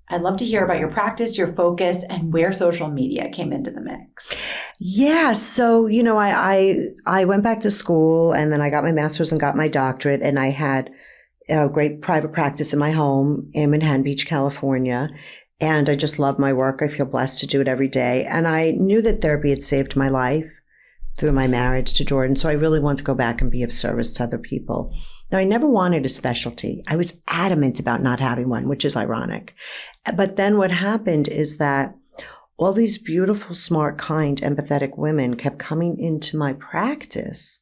I'd love to hear about your practice, your focus, and where social media came into the mix. Yeah. So, I went back to school and then I got my master's and got my doctorate, and I had a great private practice in my home in Manhattan Beach, California. And I just love my work. I feel blessed to do it every day. And I knew that therapy had saved my life through my marriage to Jordan. So I really want to go back and be of service to other people. Now, I never wanted a specialty. I was adamant about not having one, which is ironic. But then what happened is that all these beautiful, smart, kind, empathetic women kept coming into my practice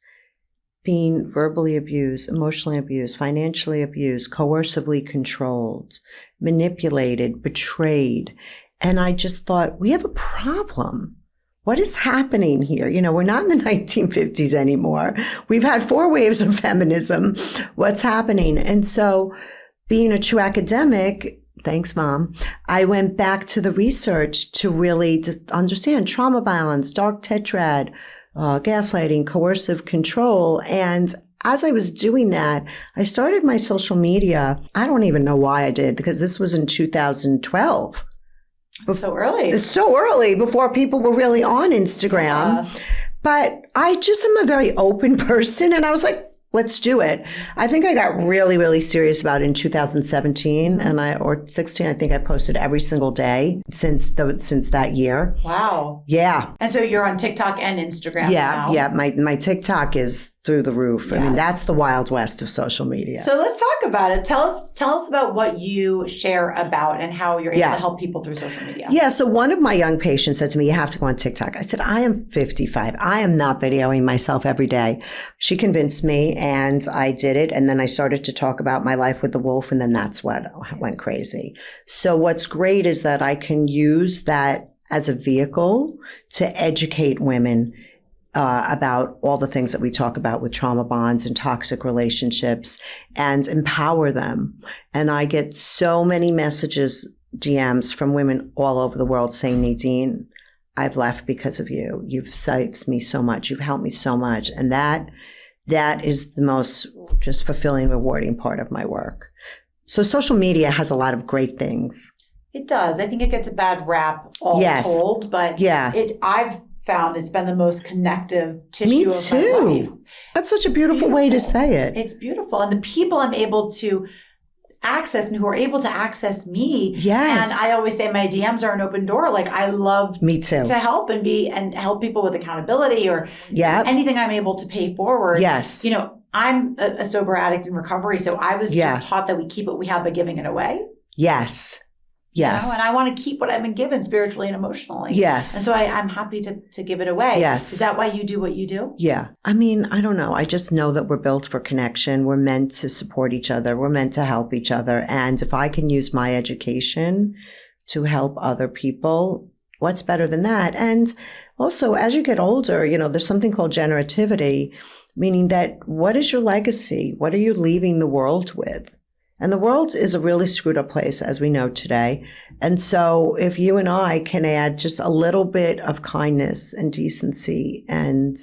being verbally abused, emotionally abused, financially abused, coercively controlled, manipulated, betrayed. And I just thought, we have a problem. What is happening here? We're not in the 1950s anymore. We've had 4 waves of feminism. What's happening? And so being a true academic, thanks, Mom, I went back to the research to really just understand trauma balance, dark tetrad, gaslighting, coercive control. And as I was doing that, I started my social media. I don't even know why I did, because this was in 2012. So early. It's so early, before people were really on Instagram. Yeah. But I just am a very open person, and I was like, let's do it. I think I got really, really serious about it in 2017 or 16. I think I posted every single day since that year. Wow. Yeah. And so you're on TikTok and Instagram now? Yeah. My TikTok is through the roof. Yes. I mean, that's the Wild West of social media. So let's talk about it. Tell us about what you share about and how you're able to help people through social media. Yeah. So one of my young patients said to me, you have to go on TikTok. I said, I am 55. I am not videoing myself every day. She convinced me, and I did it. And then I started to talk about my life with the wolf. And then that's what went crazy. So what's great is that I can use that as a vehicle to educate women about all the things that we talk about with trauma bonds and toxic relationships, and empower them. And I get so many messages, DMs from women all over the world saying, Nadine, I've left because of you. You've saved me so much. You've helped me so much. And that is the most just fulfilling, rewarding part of my work. So social media has a lot of great things. It does. I think it gets a bad rap all told, but I've found it's been the most connective tissue of my life. That's such a beautiful way to say it. It's beautiful. And the people I'm able to access and who are able to access me. Yes. And I always say my DMs are an open door. Like, I love me too to help and help people with accountability or anything I'm able to pay forward. Yes. I'm a sober addict in recovery. So I was just taught that we keep what we have by giving it away. Yes. Yes. And I want to keep what I've been given spiritually and emotionally. Yes. And so I'm happy to give it away. Yes. Is that why you do what you do? Yeah. I mean, I don't know. I just know that we're built for connection. We're meant to support each other. We're meant to help each other. And if I can use my education to help other people, what's better than that? And also, as you get older, there's something called generativity, meaning that what is your legacy? What are you leaving the world with? And the world is a really screwed up place, as we know today. And so if you and I can add just a little bit of kindness and decency and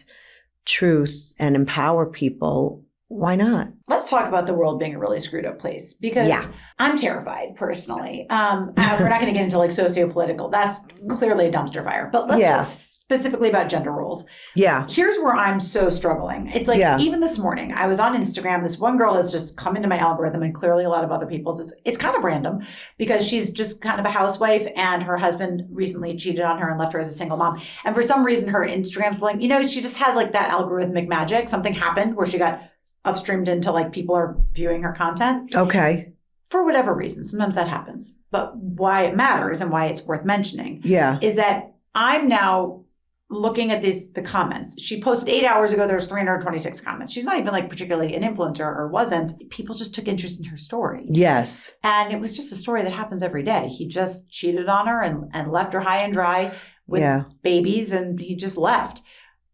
truth and empower people, why not? Let's talk about the world being a really screwed up place, because I'm terrified personally. We're not going to get into like socio-political. That's clearly a dumpster fire. But let's talk specifically about gender roles. Yeah. Here's where I'm so struggling. It's like even this morning, I was on Instagram. This one girl has just come into my algorithm, and clearly a lot of other people's. It's kind of random because she's just kind of a housewife, and her husband recently cheated on her and left her as a single mom. And for some reason, her Instagram's blowing. She just has like that algorithmic magic. Something happened where she got upstreamed into like people are viewing her content. Okay. For whatever reason. Sometimes that happens. But why it matters and why it's worth mentioning is that I'm now looking at the comments. She posted 8 hours ago, there's 326 comments. She's not even like particularly an influencer or wasn't. People just took interest in her story. Yes. And it was just a story that happens every day. He just cheated on her and left her high and dry with babies, and he just left.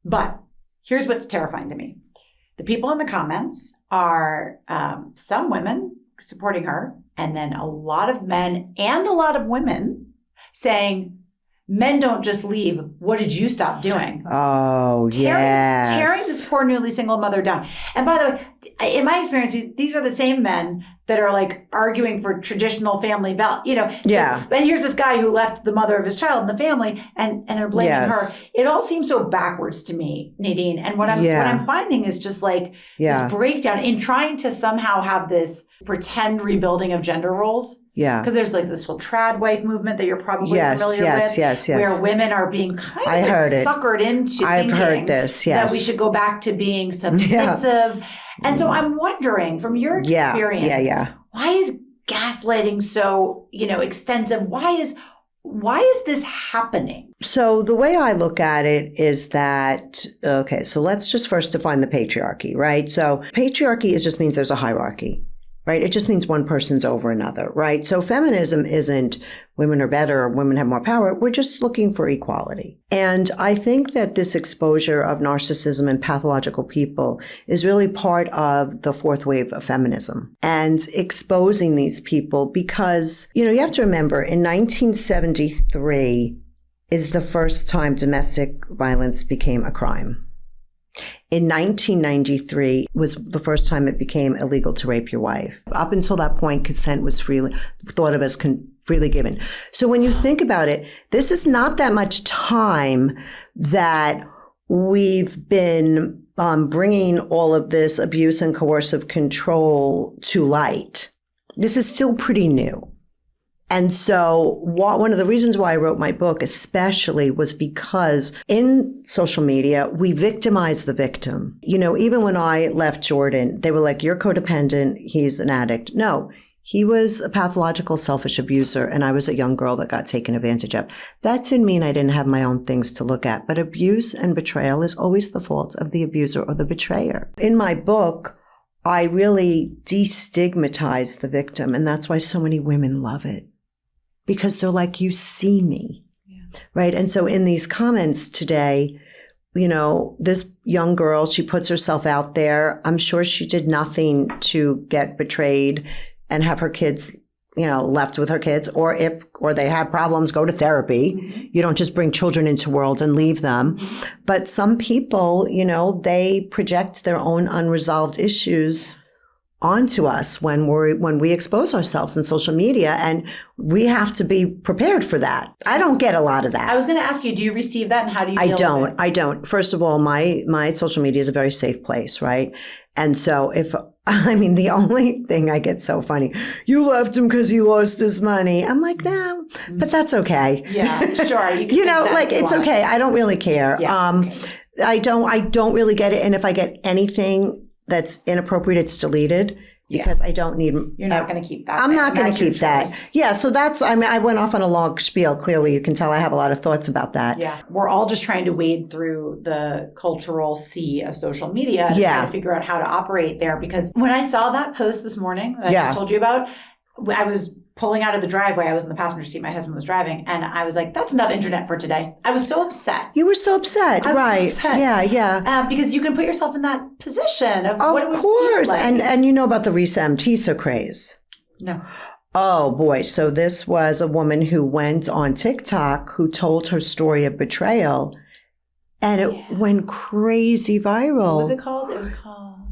But here's what's terrifying to me. The people in the comments are some women supporting her, and then a lot of men and a lot of women saying, men don't just leave. What did you stop doing? Oh, tearing this poor newly single mother down. And by the way, in my experience, these are the same men that are like arguing for traditional family value, Yeah. And here's this guy who left the mother of his child in the family and they're blaming her. It all seems so backwards to me, Nadine. And what I'm finding is just like this breakdown in trying to somehow have this pretend rebuilding of gender roles. Yeah. Because there's like this whole trad wife movement that you're probably familiar with. Yes. Where women are being kind of suckered into thinking that we should go back to being submissive. Yeah. And so I'm wondering, from your experience, why is gaslighting so, extensive? Why is this happening? So the way I look at it is that, okay, so let's just first define the patriarchy, right? So patriarchy just means there's a hierarchy. Right? It just means one person's over another, right? So feminism isn't women are better or women have more power. We're just looking for equality. And I think that this exposure of narcissism and pathological people is really part of the fourth wave of feminism and exposing these people because, you have to remember in 1973 is the first time domestic violence became a crime. In 1993 was the first time it became illegal to rape your wife. Up until that point, consent was thought of as freely given. So when you think about it, this is not that much time that we've been bringing all of this abuse and coercive control to light. This is still pretty new. And so one of the reasons why I wrote my book especially was because in social media, we victimize the victim. Even when I left Jordan, they were like, you're codependent, he's an addict. No, he was a pathological selfish abuser and I was a young girl that got taken advantage of. That didn't mean I didn't have my own things to look at, but abuse and betrayal is always the fault of the abuser or the betrayer. In my book, I really destigmatize the victim, and that's why so many women love it. Because they're like, you see me, right? And so in these comments today, this young girl, she puts herself out there. I'm sure she did nothing to get betrayed and have her kids, left with her kids, or they had problems, go to therapy. Mm-hmm. You don't just bring children into the world and leave them. Mm-hmm. But some people, they project their own unresolved issues onto us when we expose ourselves in social media, and we have to be prepared for that. I don't get a lot of that. I was going to ask you, do you receive that and how do you deal with it? I don't. First of all, my social media is a very safe place, right? And so the only thing I get so funny, you left him because he lost his money. I'm like, no, but that's okay. Yeah, sure. It's okay. I don't really care. Yeah, okay. I don't really get it. And if I get anything that's inappropriate, it's deleted because I don't need. You're not going to keep that. I'm not going to keep that. Yeah. So I went off on a long spiel. Clearly, you can tell I have a lot of thoughts about that. Yeah. We're all just trying to wade through the cultural sea of social media to try to figure out how to operate there. Because when I saw that post this morning that I just told you about, I was pulling out of the driveway. I was in the passenger seat. My husband was driving. And I was like, that's enough internet for today. I was so upset. You were so upset. Right. So upset. Yeah. Because you can put yourself in that position of what it would course. Feel like. And you know about the Risa Mtisa craze. No. Oh, boy. So this was a woman who went on TikTok who told her story of betrayal. And it went crazy viral. What was it called?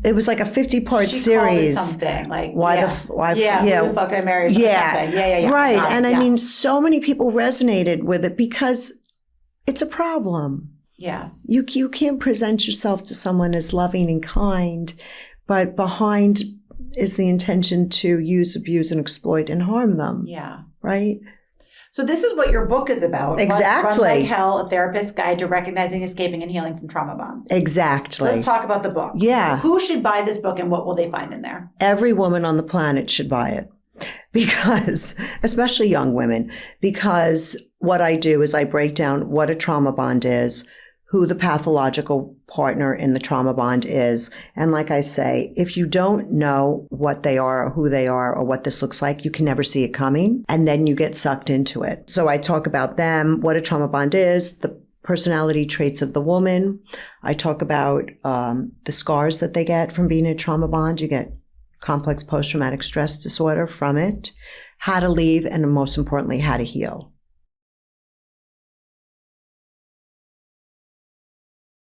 It was like a 50-part series. Called it something like who the fuck I married? Something. Yeah. Right. And so many people resonated with it because it's a problem. Yes. You can't present yourself to someone as loving and kind, but behind is the intention to use, abuse, and exploit and harm them. Yeah. Right? So this is what your book is about. Exactly. Run Like Hell, a therapist's guide to recognizing, escaping, and healing from trauma bonds. Exactly. So let's talk about the book. Yeah. Who should buy this book and what will they find in there? Every woman on the planet should buy it because, especially young women, because what I do is I break down what a trauma bond is, who the pathological partner in the trauma bond is. And like I say, if you don't know what they are or who they are or what this looks like, you can never see it coming. And then you get sucked into it. So I talk about them, what a trauma bond is, the personality traits of the woman. I talk about the scars that they get from being in a trauma bond. You get complex post-traumatic stress disorder from it, how to leave, and most importantly, how to heal.